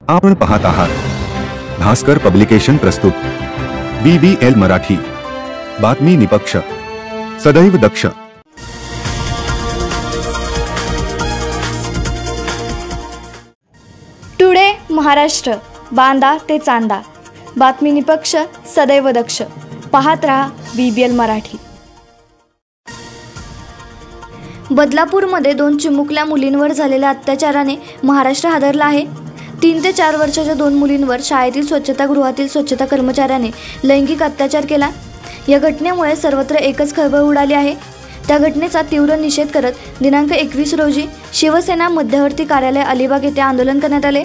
आपण पाहत आहात भास्कर पब्लिकेशन प्रस्तुत BBL मराठी, बातमी निपक्ष, सदैव दक्ष। टुडे महाराष्ट्र, बांदा ते चांदा, बातमी निपक्ष, सदैव दक्ष। पाहत रहा BBL मराठी। बदलापूरमध्ये 2 चिमुकल्या मुलींवर झालेल्या अत्याचाराने महाराष्ट्र हादरला आहे। 3 ते 4 वर्षाच्या 2 मुलींवर शाळेतील स्वच्छतागृहातील स्वच्छता कर्मचाऱ्याने लैंगिक अत्याचार केला। या घटनेमुळे सर्वत्र एकच खळबळ उडाली आहे। त्या घटनेचा तीव्र निषेध करत दिनांक 21 रोजी शिवसेना मध्यवर्ती कार्यालय अलिबाग येथे आंदोलन करण्यात आले।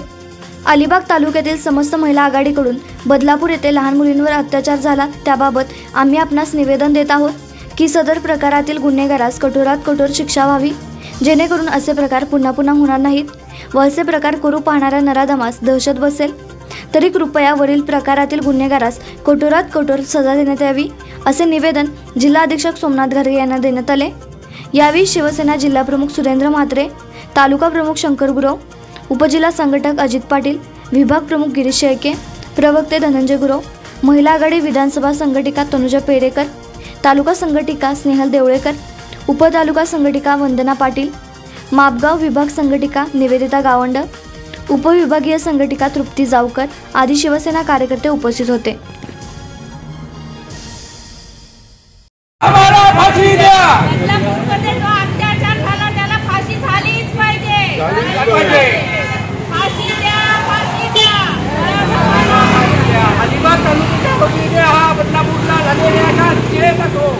अलिबाग तालुक्यातील समस्त महिला आघाडीकडून बदलापूर येथे लहान मुलींवर अत्याचार झाला त्याबाबत आम्ही आपणास निवेदन देत आहोत की सदर प्रकारातील गुन्हेगारास कठोरात कठोर शिक्षा व्हावी, जेणेकरून असे प्रकार पुन्हा पुन्हा होणार नाहीत व असे प्रकार करू पाहणाऱ्या नराधमास दहशत बसेल। तरी कृपया वरील प्रकारातील गुन्हेगारास कठोरात कठोर सजा देण्यात यावी, असे निवेदन जिल्हा अधीक्षक सोमनाथ घारगे यांना देण्यात आले। यावेळी शिवसेना जिल्हा प्रमुख सुरेंद्र म्हात्रे, तालुका प्रमुख शंकर गुरव, उपजिल्हा संघटक अजित पाटील, विभाग प्रमुख गिरीश शेळके, प्रवक्ते धनंजय गुरव, महिला आघाडी विधानसभा संघटिका तनुजा पेरेकर, तालुका संघटिका स्नेहल देवळेकर, उपतालुका संघटिका वंदना पाटील, मापगाव विभाग संघटिका निवेदिता गावंड, उपविभागीय संघटिका तृप्ती जावकर आदी शिवसेना कार्यकर्ते उपस्थित होते। आम्हाला फाशी द्या। बदलापूरमध्ये जो अत्याचार झाला त्याला फाशी झालीच पाहिजे। फाशी द्या, फाशी द्या। अलिबाग तालुक्याच्या वतीने हा बदलापूरला झालेला केस असो।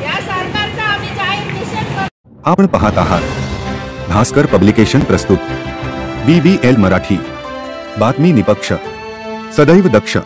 या सरकारचा आम्ही जाहीर निषेध करतो। आपण पाहत आहात भास्कर पब्लिकेशन प्रस्तुत BBL मराठी, बातमी निपक्ष, सदैव दक्ष।